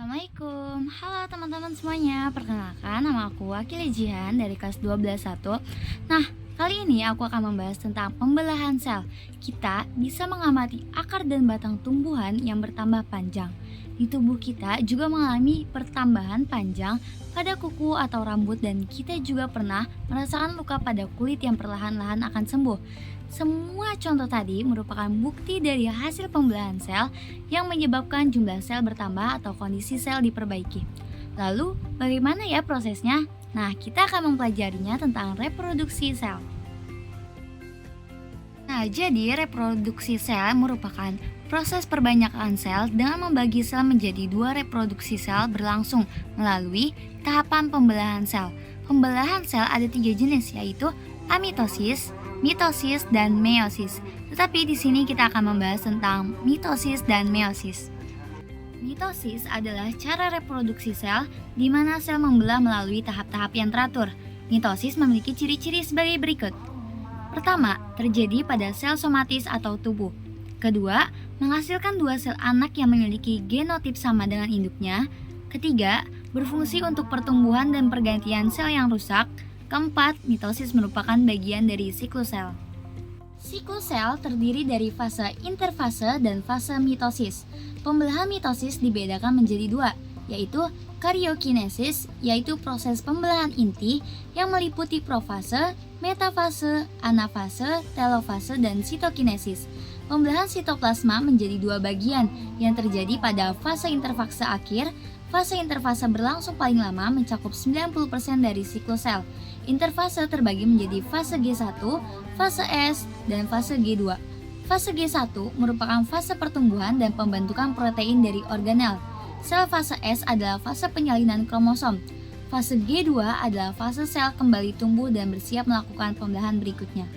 Assalamualaikum, halo teman-teman semuanya. Perkenalkan, nama aku Wakili Jihan dari kelas 12.1. Nah, kali ini aku akan membahas tentang pembelahan sel. Kita bisa mengamati akar dan batang tumbuhan yang bertambah panjang. Di tubuh kita juga mengalami pertambahan panjang pada kuku atau rambut, dan kita juga pernah merasakan luka pada kulit yang perlahan-lahan akan sembuh. Semua contoh tadi merupakan bukti dari hasil pembelahan sel yang menyebabkan jumlah sel bertambah atau kondisi sel diperbaiki. Lalu, bagaimana ya prosesnya? Nah, kita akan mempelajarinya tentang reproduksi sel. Nah, jadi reproduksi sel merupakan proses perbanyakan sel dengan membagi sel menjadi dua. Reproduksi sel berlangsung melalui tahapan pembelahan sel. Pembelahan sel ada tiga jenis, yaitu amitosis, mitosis, dan meiosis. Tetapi di sini kita akan membahas tentang mitosis dan meiosis. Mitosis adalah cara reproduksi sel di mana sel membelah melalui tahap-tahap yang teratur. Mitosis memiliki ciri-ciri sebagai berikut. Pertama, terjadi pada sel somatis atau tubuh. Kedua, menghasilkan dua sel anak yang memiliki genotip sama dengan induknya. Ketiga, berfungsi untuk pertumbuhan dan pergantian sel yang rusak. Keempat, mitosis merupakan bagian dari siklus sel. Siklus sel terdiri dari fase interfase dan fase mitosis. Pembelahan mitosis dibedakan menjadi dua, yaitu karyokinesis, yaitu proses pembelahan inti yang meliputi profase, metafase, anafase, telofase, dan sitokinesis. Pembelahan sitoplasma menjadi dua bagian yang terjadi pada fase interfase akhir. Fase interfase berlangsung paling lama, mencakup 90% dari siklus sel. Interfase terbagi menjadi fase G1, fase S, dan fase G2. Fase G1 merupakan fase pertumbuhan dan pembentukan protein dari organel. Sel fase S adalah fase penyalinan kromosom. Fase G2 adalah fase sel kembali tumbuh dan bersiap melakukan pembelahan berikutnya.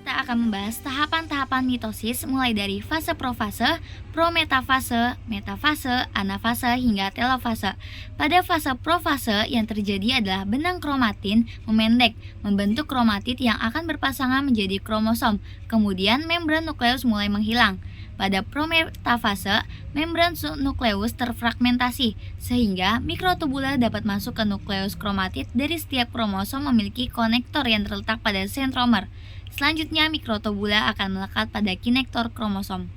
Kita akan membahas tahapan-tahapan mitosis mulai dari fase profase, prometafase, metafase, anafase, hingga telofase. Pada fase profase yang terjadi adalah benang kromatin memendek, membentuk kromatid yang akan berpasangan menjadi kromosom. Kemudian membran nukleus mulai menghilang. Pada prometafase, membran nukleus terfragmentasi, sehingga mikrotubula dapat masuk ke nukleus kromatid. Dari setiap kromosom memiliki konektor yang terletak pada sentromer. Selanjutnya, mikrotubula akan melekat pada kinektor kromosom.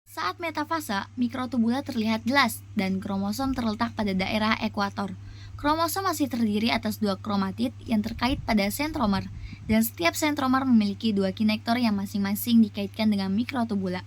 Saat metafase, mikrotubula terlihat jelas dan kromosom terletak pada daerah ekuator. Kromosom masih terdiri atas dua kromatid yang terkait pada sentromer, dan setiap sentromer memiliki dua kinektor yang masing-masing dikaitkan dengan mikrotubula.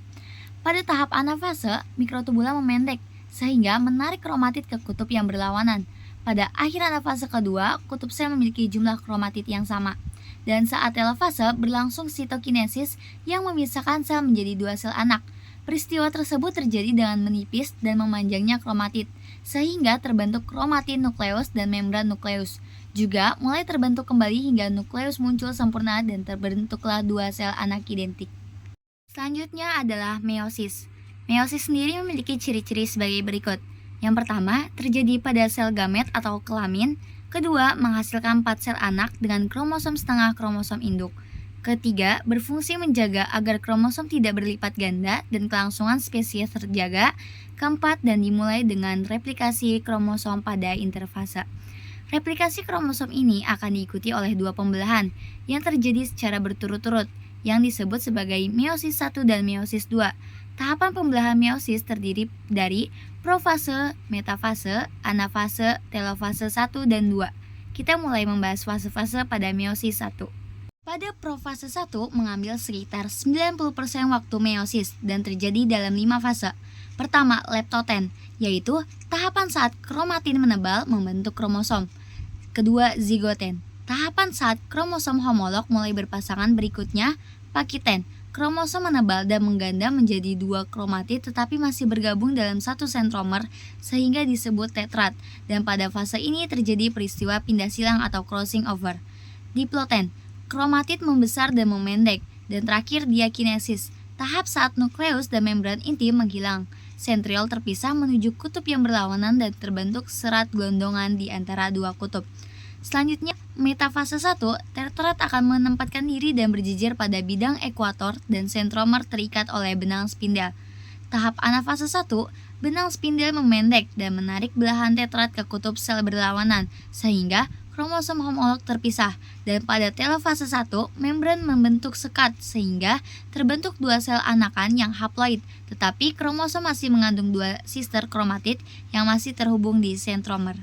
Pada tahap anafase, mikrotubula memendek sehingga menarik kromatid ke kutub yang berlawanan. Pada akhir anafase kedua, kutub sel memiliki jumlah kromatid yang sama. Dan saat telofase berlangsung sitokinesis yang memisahkan sel menjadi dua sel anak. Peristiwa tersebut terjadi dengan menipis dan memanjangnya kromatid, sehingga terbentuk kromatid nukleus dan membran nukleus. Juga mulai terbentuk kembali hingga nukleus muncul sempurna dan terbentuklah dua sel anak identik. Selanjutnya adalah meiosis. Meiosis sendiri memiliki ciri-ciri sebagai berikut. Yang pertama, terjadi pada sel gamet atau kelamin. Kedua, menghasilkan 4 sel anak dengan kromosom setengah kromosom induk. Ketiga, berfungsi menjaga agar kromosom tidak berlipat ganda dan kelangsungan spesies terjaga. Keempat, dan dimulai dengan replikasi kromosom pada interfase. Replikasi kromosom ini akan diikuti oleh dua pembelahan yang terjadi secara berturut-turut, yang disebut sebagai meiosis 1 dan meiosis 2. Tahapan pembelahan meiosis terdiri dari profase, metafase, anafase, telofase 1 dan 2. Kita mulai membahas fase-fase pada meiosis 1. Pada profase 1 mengambil sekitar 90% waktu meiosis dan terjadi dalam 5 fase. Pertama, leptoten, yaitu tahapan saat kromatin menebal membentuk kromosom. Kedua, zigoten, tahapan saat kromosom homolog mulai berpasangan. Berikutnya, pakiten, kromosom menebal dan mengganda menjadi dua kromatid tetapi masih bergabung dalam satu sentromer sehingga disebut tetrad, dan pada fase ini terjadi peristiwa pindah silang atau crossing over. Diploten, kromatid membesar dan memendek. Dan terakhir, diakinesis, tahap saat nukleus dan membran inti menghilang. Sentriol terpisah menuju kutub yang berlawanan dan terbentuk serat gelondongan di antara dua kutub. Selanjutnya, metafase 1, tetrad akan menempatkan diri dan berjejer pada bidang ekuator dan sentromer terikat oleh benang spindel. Tahap anafase 1, Benang spindel memendek dan menarik belahan tetrat ke kutub sel berlawanan, sehingga kromosom homolog terpisah. Dan pada telofase 1, membran membentuk sekat sehingga terbentuk dua sel anakan yang haploid, tetapi kromosom masih mengandung dua sister kromatid yang masih terhubung di sentromer.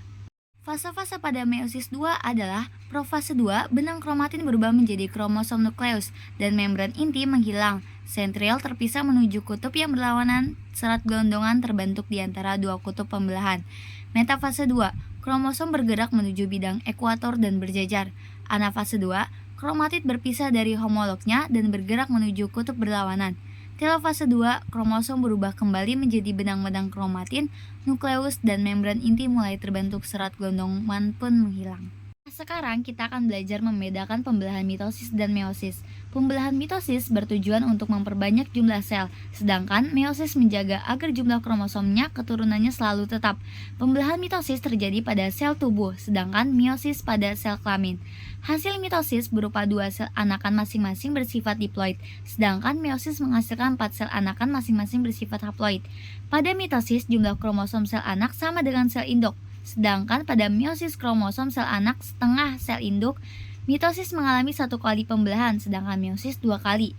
Fase-fase pada meiosis 2 adalah profase 2, benang kromatin berubah menjadi kromosom nukleus dan membran inti menghilang. Sentriol terpisah menuju kutub yang berlawanan, serat gelondongan terbentuk di antara dua kutub pembelahan. Metafase 2, kromosom bergerak menuju bidang ekuator dan berjajar. Anafase 2, kromatid berpisah dari homolognya dan bergerak menuju kutub berlawanan. Telofase 2, kromosom berubah kembali menjadi benang-benang kromatin, nukleus dan membran inti mulai terbentuk, serat gelondongan pun menghilang. Sekarang kita akan belajar membedakan pembelahan mitosis dan meiosis. Pembelahan mitosis bertujuan untuk memperbanyak jumlah sel, sedangkan meiosis menjaga agar jumlah kromosomnya keturunannya selalu tetap. Pembelahan mitosis terjadi pada sel tubuh, sedangkan meiosis pada sel kelamin. Hasil mitosis berupa dua sel anakan masing-masing bersifat diploid, sedangkan meiosis menghasilkan 4 sel anakan masing-masing bersifat haploid. Pada mitosis, jumlah kromosom sel anak sama dengan sel induk. Sedangkan pada meiosis kromosom sel anak setengah sel induk, mitosis mengalami 1 kali pembelahan, sedangkan meiosis 2 kali.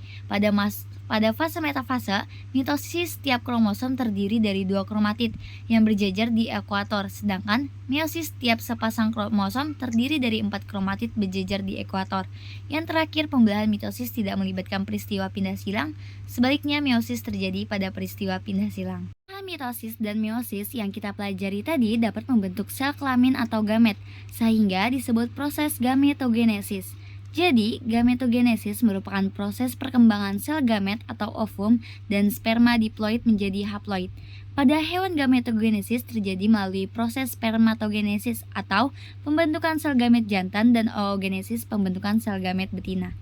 Pada fase metafase, mitosis setiap kromosom terdiri dari 2 kromatid yang berjejer di ekuator, sedangkan meiosis setiap sepasang kromosom terdiri dari 4 kromatid berjejer di ekuator. Yang terakhir, pembelahan mitosis tidak melibatkan peristiwa pindah silang, sebaliknya meiosis terjadi pada peristiwa pindah silang. Mitosis dan meiosis yang kita pelajari tadi dapat membentuk sel kelamin atau gamet, sehingga disebut proses gametogenesis. Jadi, gametogenesis merupakan proses perkembangan sel gamet atau ovum dan sperma diploid menjadi haploid. Pada hewan, gametogenesis terjadi melalui proses spermatogenesis atau pembentukan sel gamet jantan dan oogenesis pembentukan sel gamet betina.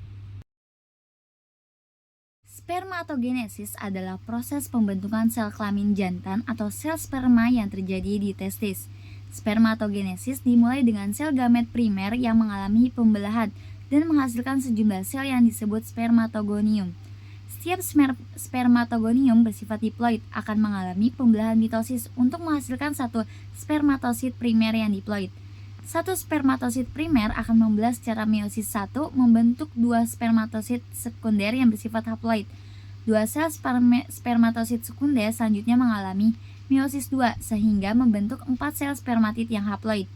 Spermatogenesis adalah proses pembentukan sel kelamin jantan atau sel sperma yang terjadi di testis. Spermatogenesis dimulai dengan sel gamet primer yang mengalami pembelahan dan menghasilkan sejumlah sel yang disebut spermatogonium. Setiap spermatogonium bersifat diploid akan mengalami pembelahan mitosis untuk menghasilkan satu spermatosit primer yang diploid. Satu spermatosit primer akan membelah secara meiosis 1 membentuk dua spermatosit sekunder yang bersifat haploid. Dua sel spermatosit sekunder selanjutnya mengalami meiosis 2 sehingga membentuk 4 sel spermatid yang haploid.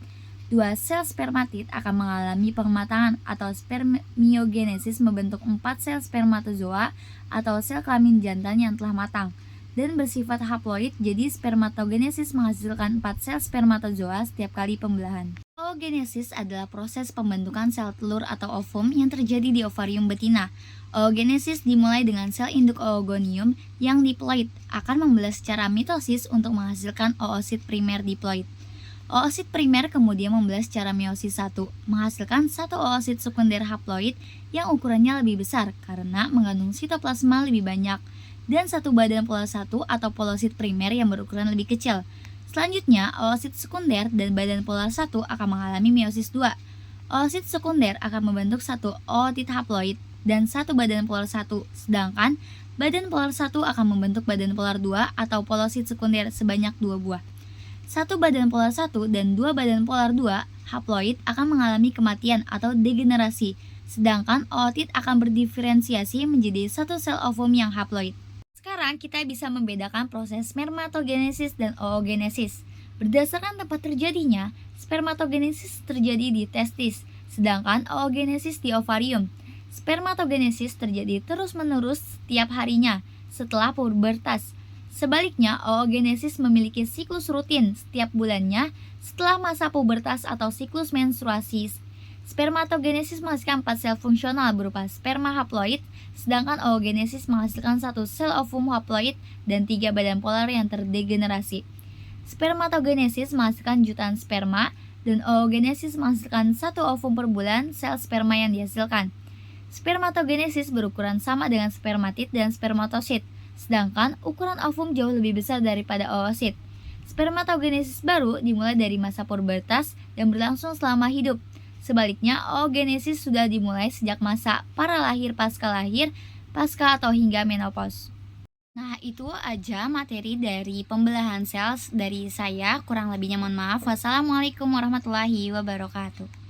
Dua sel spermatid akan mengalami pematangan atau spermiogenesis membentuk 4 sel spermatozoa atau sel kelamin jantan yang telah matang dan bersifat haploid, jadi spermatogenesis menghasilkan 4 sel spermatozoa setiap kali pembelahan. Oogenesis adalah proses pembentukan sel telur atau ovum yang terjadi di ovarium betina. Oogenesis dimulai dengan sel induk oogonium yang diploid akan membelah secara mitosis untuk menghasilkan oosit primer diploid. Oosit primer kemudian membelah secara meiosis 1, menghasilkan satu oosit sekunder haploid yang ukurannya lebih besar karena mengandung sitoplasma lebih banyak, dan satu badan pola 1 atau polosit primer yang berukuran lebih kecil. Selanjutnya, oosit sekunder dan badan polar 1 akan mengalami meiosis 2. Oosit sekunder akan membentuk satu ootid haploid dan satu badan polar 1, sedangkan badan polar 1 akan membentuk badan polar 2 atau polosit sekunder sebanyak 2 buah. Satu badan polar 1 dan dua badan polar 2 haploid akan mengalami kematian atau degenerasi, sedangkan ootid akan berdiferensiasi menjadi satu sel ovum yang haploid. Sekarang kita bisa membedakan proses spermatogenesis dan oogenesis. Berdasarkan tempat terjadinya, spermatogenesis terjadi di testis, sedangkan oogenesis di ovarium. Spermatogenesis terjadi terus-menerus setiap harinya setelah pubertas. Sebaliknya, oogenesis memiliki siklus rutin setiap bulannya setelah masa pubertas atau siklus menstruasi. Spermatogenesis menghasilkan 4 sel fungsional berupa sperma haploid, sedangkan oogenesis menghasilkan satu sel ovum haploid dan 3 badan polar yang terdegenerasi. Spermatogenesis menghasilkan jutaan sperma, dan oogenesis menghasilkan satu ovum per bulan sel sperma yang dihasilkan. Spermatogenesis berukuran sama dengan spermatid dan spermatosit, sedangkan ukuran ovum jauh lebih besar daripada oosit. Spermatogenesis baru dimulai dari masa pubertas dan berlangsung selama hidup. Sebaliknya, oogenesis sudah dimulai sejak masa pra lahir, pasca atau hingga menopause. Nah, itu aja materi dari pembelahan sel dari saya. Kurang lebihnya mohon maaf. Wassalamualaikum warahmatullahi wabarakatuh.